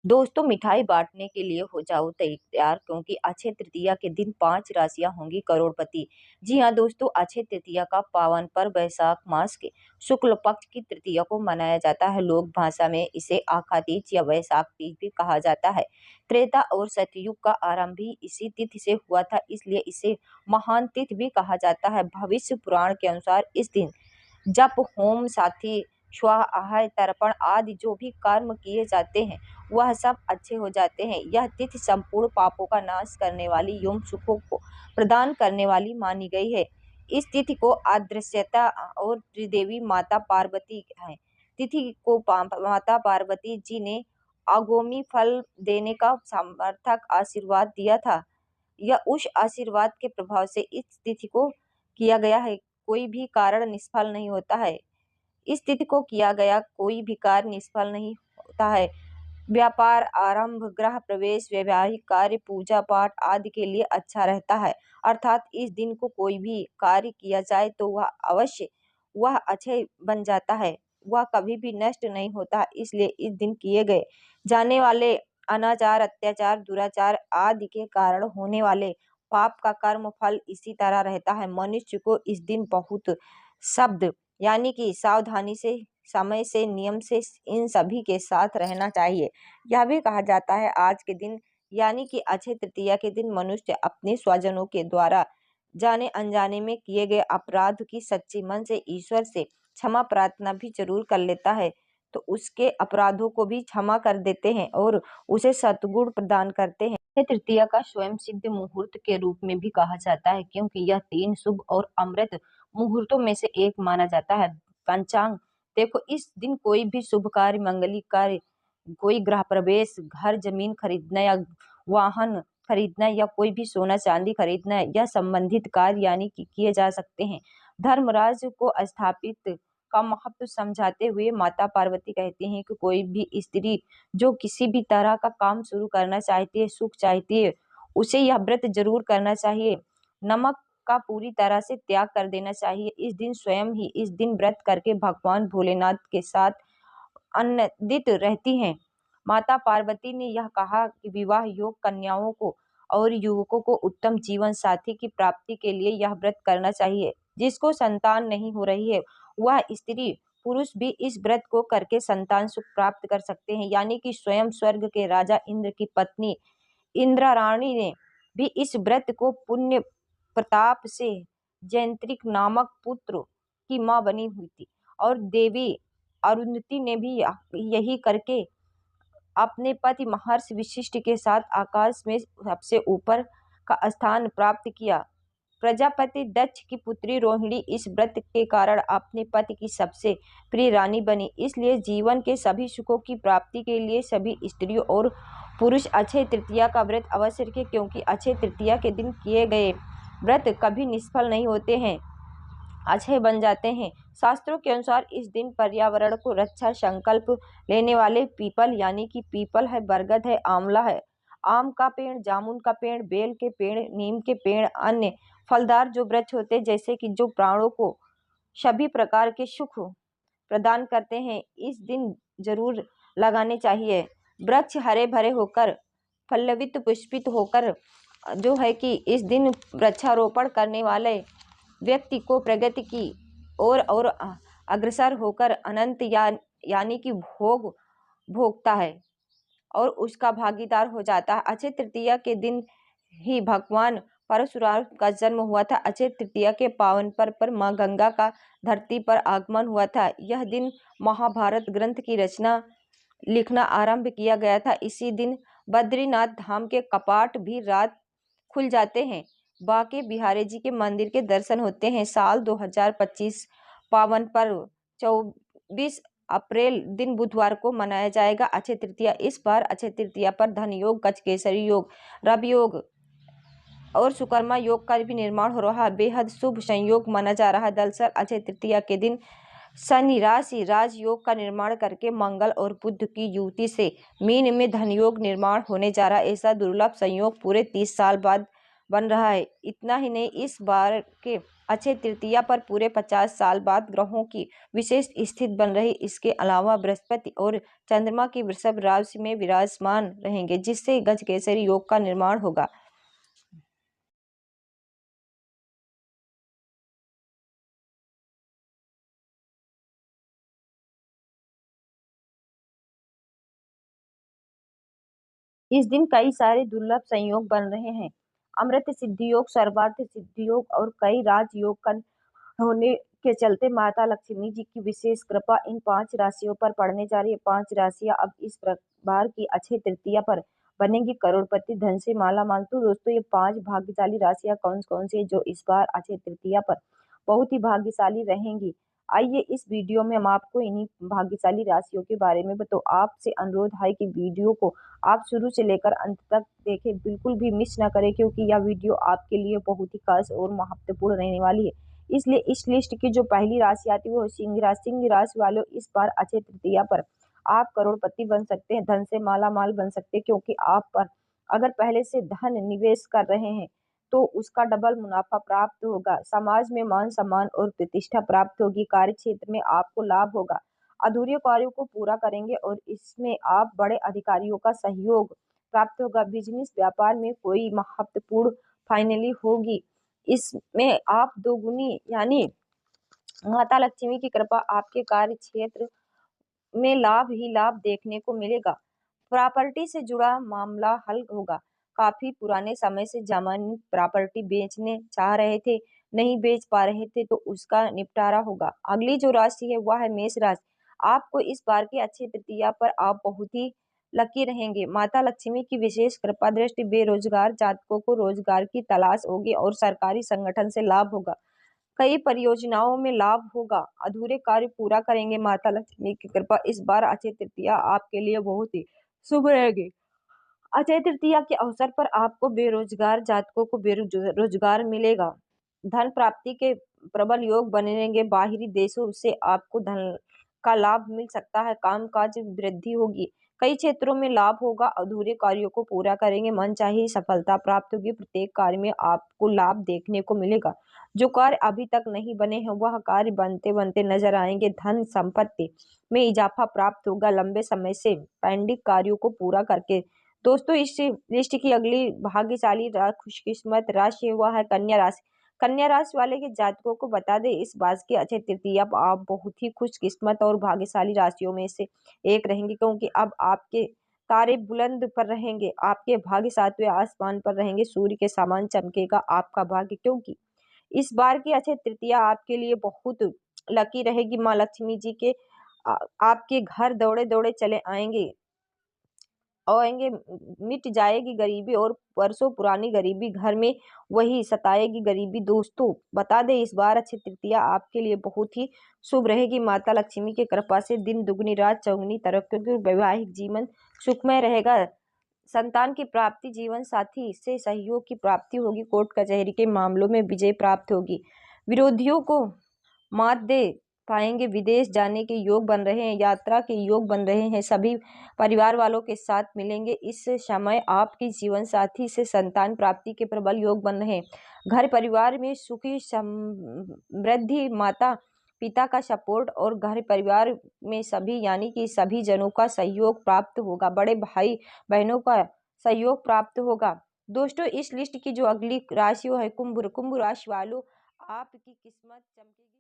दोस्तों, मिठाई बांटने के लिए हो जाओ तैयार, क्योंकि अक्षय तृतीया के दिन 5 राशियां होंगी करोड़पति। जी हाँ दोस्तों, अक्षय तृतीया का पावन पर्व वैशाख मास के शुक्ल पक्ष की तृतीया को मनाया जाता है। लोक भाषा में इसे आखा तीज या वैशाख तीज भी कहा जाता है। त्रेता और सतयुग का आरंभ भी इसी तिथि से हुआ था, इसलिए इसे महान तिथि भी कहा जाता है। भविष्य पुराण के अनुसार इस दिन जप, होम, साथी, स्वाहा, तर्पण आदि जो भी कर्म किए जाते हैं वह सब अच्छे हो जाते हैं। यह तिथि संपूर्ण पापों का नाश करने वाली एवं सुखों को प्रदान करने वाली मानी गई है। इस तिथि को अदृश्यता और त्रिदेवी माता पार्वती है। तिथि को माता पार्वती जी ने आगामी फल देने का समर्थक आशीर्वाद दिया था। यह उस आशीर्वाद के प्रभाव से इस तिथि को किया गया है। कोई भी कारण निष्फल नहीं होता है। इस तिथि को किया गया कोई भी कार्य निष्फल नहीं होता है। व्यापार आरंभ, गृह प्रवेश, वैवाहिक कार्य, पूजा पाठ आदि के लिए अच्छा रहता है। अर्थात इस दिन को कोई भी कार्य किया जाए तो वह अक्षय बन जाता है। वह कभी भी नष्ट नहीं होता। इसलिए इस दिन किए गए जाने वाले अनाचार, अत्याचार, दुराचार आदि के कारण होने वाले पाप का कर्म फल इसी तरह रहता है। मनुष्य को इस दिन बहुत शब्द यानी कि सावधानी से, समय से, नियम से इन सभी के साथ रहना चाहिए। यह भी कहा जाता है आज के दिन यानी कि अक्षय तृतीया के दिन मनुष्य अपने स्वजनों के द्वारा जाने अनजाने में किए गए अपराध की सच्ची मन से ईश्वर से क्षमा प्रार्थना भी जरूर कर लेता है, तो उसके अपराधों को भी क्षमा कर देते हैं और उसे सद्गुण प्रदान करते हैं। अक्षय तृतीया का स्वयं सिद्ध मुहूर्त के रूप में भी कहा जाता है, क्योंकि यह 3 शुभ और अमृत मुहूर्तों में से एक माना जाता है। पंचांग देखो, इस दिन कोई भी शुभ कार्य, मंगलिक कार्य, कोई गृह प्रवेश, घर जमीन खरीदना या वाहन खरीदना या कोई भी सोना चांदी खरीदना या संबंधित कार्य यानी कि किए जा सकते हैं। धर्मराज को स्थापित का महत्व समझाते हुए माता पार्वती कहती हैं कि कोई भी स्त्री जो किसी भी तरह का काम शुरू करना चाहती है, सुख चाहती है, उसे यह व्रत जरूर करना चाहिए। नमक का पूरी तरह से त्याग कर देना चाहिए। इस दिन स्वयं ही इस दिन व्रत करके भगवान भोलेनाथ के साथ आनंदित रहती हैं। माता पार्वती ने यह कहा कि विवाह योग कन्याओं को और युवकों को उत्तम जीवन साथी की प्राप्ति के लिए यह व्रत करना चाहिए। जिसको संतान नहीं हो रही है वह स्त्री पुरुष भी इस व्रत को करके संतान सुख प्राप्त कर सकते हैं। यानी कि स्वयं स्वर्ग के राजा इंद्र की पत्नी इंद्राराणी ने भी इस व्रत को पुण्य प्रताप से जयंत्रिक नामक पुत्र की मां बनी हुई थी, और देवी अरुंधति ने भी यही करके अपने पति महर्षि वशिष्ठ के साथ आकाश में सबसे ऊपर का स्थान प्राप्त किया। प्रजापति दक्ष की पुत्री रोहिणी इस व्रत के कारण अपने पति की सबसे प्रिय रानी बनी। इसलिए जीवन के सभी सुखों की प्राप्ति के लिए सभी स्त्रियों और पुरुष अक्षय तृतीया का व्रत अवश्य रखें, क्योंकि अक्षय तृतीया के दिन किए गए व्रत कभी निष्फल नहीं होते हैं, अक्षय बन जाते हैं। शास्त्रों के अनुसार इस दिन पर्यावरण को रक्षा संकल्प लेने वाले पीपल यानी कि पीपल है, बरगद है, आंवला है, आम का पेड़, जामुन का पेड़, बेल के पेड़, नीम के पेड़, अन्य फलदार जो वृक्ष होते हैं जैसे कि जो प्राणों को सभी प्रकार के सुख प्रदान करते हैं, इस दिन जरूर लगाने चाहिए। वृक्ष हरे भरे होकर, फल्लवित पुष्पित होकर जो है कि इस दिन वृक्षारोपण करने वाले व्यक्ति को प्रगति की और अग्रसर होकर अनंत यानी कि भोग भोगता है और उसका भागीदार हो जाता है। अक्षय तृतीया के दिन ही भगवान परशुराम का जन्म हुआ था। अक्षय तृतीया के पावन पर्व पर मां गंगा का धरती पर आगमन हुआ था। यह दिन महाभारत ग्रंथ की रचना लिखना आरंभ किया गया था। इसी दिन बद्रीनाथ धाम के कपाट भी रात खुल जाते हैं। बांके बिहारी जी के मंदिर के दर्शन होते हैं। साल 2025 पावन पर्व 24 अप्रैल दिन बुधवार को मनाया जाएगा अक्षय तृतीया। इस बार अक्षय तृतीया पर धन योग, गजकेसरी योग, रवि योग और सुकर्मा योग का भी निर्माण हो रहा है। बेहद शुभ संयोग माना जा रहा है। दरअसल अक्षय तृतीया के दिन शनि राशि राजयोग का निर्माण करके मंगल और बुध की युति से मीन में धन योग निर्माण होने जा रहा है। ऐसा दुर्लभ संयोग पूरे 30 साल बाद बन रहा है। इतना ही नहीं, इस बार के अक्षय तृतीया पर पूरे 50 साल बाद ग्रहों की विशेष स्थिति बन रही। इसके अलावा बृहस्पति और चंद्रमा की वृषभ राशि में विराजमान रहेंगे, जिससे गजकेसरी योग का निर्माण होगा। इस दिन कई सारे दुर्लभ संयोग बन रहे हैं। अमृत सिद्धि योग, सर्वार्थ सिद्धि योग और कई राजयोग का होने के चलते माता लक्ष्मी जी की विशेष कृपा इन 5 राशियों पर पड़ने जा रही है। 5 राशियां अब इस बार की अक्षय तृतीया पर बनेंगी करोड़पति, धन से माला माल। तो दोस्तों, ये 5 भाग्यशाली राशियां कौन कौन सी है जो इस बार अक्षय तृतीया पर बहुत ही भाग्यशाली रहेंगी? आइए इस वीडियो में हम आपको इन्हीं भाग्यशाली राशियों के बारे में तो आपसे अनुरोध है कि वीडियो को आप शुरू से लेकर अंत तक देखें, बिल्कुल भी मिस ना करें, क्योंकि यह वीडियो आपके लिए बहुत ही खास और महत्वपूर्ण रहने वाली है। इसलिए इस लिस्ट की जो पहली राशि आती है वो सिंह राशि। सिंह राशि वालों, इस बार अक्षय तृतीया पर आप करोड़पति बन सकते हैं, धन से माला माल बन सकते हैं, क्योंकि आप पर अगर पहले से धन निवेश कर रहे हैं तो उसका डबल मुनाफा प्राप्त होगा। समाज में मान सम्मान और प्रतिष्ठा प्राप्त होगी। कार्य क्षेत्र में आपको लाभ होगा। अधूरे कार्यों को पूरा करेंगे और इसमें आप बड़े अधिकारियों का सहयोग प्राप्त होगा। बिजनेस व्यापार में कोई महत्वपूर्ण फाइनली होगी। इसमें आप दोगुनी यानी माता लक्ष्मी की कृपा आपके कार्य क्षेत्र में लाभ ही लाभ देखने को मिलेगा। प्रॉपर्टी से जुड़ा मामला हल होगा। काफी पुराने समय से जमानत प्रॉपर्टी बेचने चाह रहे थे, नहीं बेच पा रहे थे, तो उसका निपटारा होगा। अगली जो राशि है वह है मेष राशि। आपको इस बार की अक्षय तृतीया पर आप बहुत ही लकी रहेंगे। माता लक्ष्मी की विशेष कृपा दृष्टि बेरोजगार जातकों को रोजगार की तलाश होगी और सरकारी संगठन से लाभ होगा। कई परियोजनाओं में लाभ होगा। अधूरे कार्य पूरा करेंगे। माता लक्ष्मी की कृपा इस बार अक्षय तृतीया आपके लिए बहुत ही शुभ रहेगी। अक्षय तृतीया के अवसर पर आपको बेरोजगार जातकों को बेरोजगार मिलेगा। धन प्राप्ति के प्रबल योग बनेंगे। बाहरी देशों से आपको धन का लाभ मिल सकता है। कामकाज में वृद्धि होगी। कई क्षेत्रों में लाभ होगा। अधूरे कार्यों को पूरा करेंगे। मनचाही सफलता प्राप्त होगी। प्रत्येक कार्य में आपको लाभ देखने को मिलेगा। जो कार्य अभी तक नहीं बने हैं वह कार्य बनते बनते नजर आएंगे। धन संपत्ति में इजाफा प्राप्त होगा। लंबे समय से पेंडिंग कार्यों को पूरा करके दोस्तों, इस लिस्ट की अगली भाग्यशाली खुशकिस्मत राशि वह है कन्या राशि। कन्या राशि वाले के जातकों को बता दें, इस बात की अक्षय तृतीया आप बहुत ही खुशकिस्मत और भाग्यशाली राशियों में से एक रहेंगे, क्योंकि अब आपके तारे बुलंद पर रहेंगे। आपके भाग्य सातवें आसमान पर रहेंगे। सूर्य के समान चमकेगा आपका भाग्य, क्योंकि इस बार की अक्षय तृतीया आपके लिए बहुत लकी रहेगी। माँ लक्ष्मी जी के आपके घर दौड़े दौड़े चले आएंगे आएंगे। मिट जाएगी गरीबी और वर्षों पुरानी गरीबी, घर में वही सताएगी गरीबी। दोस्तों, बता दें, इस बार अक्षय तृतीया आपके लिए बहुत ही शुभ रहेगी। माता लक्ष्मी की कृपा से दिन दुगनी रात चौगुनी तरक्की की। वैवाहिक जीवन सुखमय रहेगा। संतान की प्राप्ति, जीवन साथी से सहयोग की प्राप्ति होगी। कोर्ट कचहरी के मामलों में विजय प्राप्त होगी। विरोधियों को मात दे पाएंगे। विदेश जाने के योग बन रहे हैं। यात्रा के योग बन रहे हैं। सभी परिवार वालों के साथ मिलेंगे। इस समय आपकी जीवन साथी से संतान प्राप्ति के प्रबल योग बन रहे हैं। घर परिवार में सुखी समृद्धि, माता पिता का सपोर्ट और घर परिवार में सभी यानी कि सभी जनों का सहयोग प्राप्त होगा। बड़े भाई बहनों का सहयोग प्राप्त होगा। दोस्तों, इस लिस्ट की जो अगली राशि है कुंभ। कुंभ राशि वालों, आपकी किस्मत चमकेगी।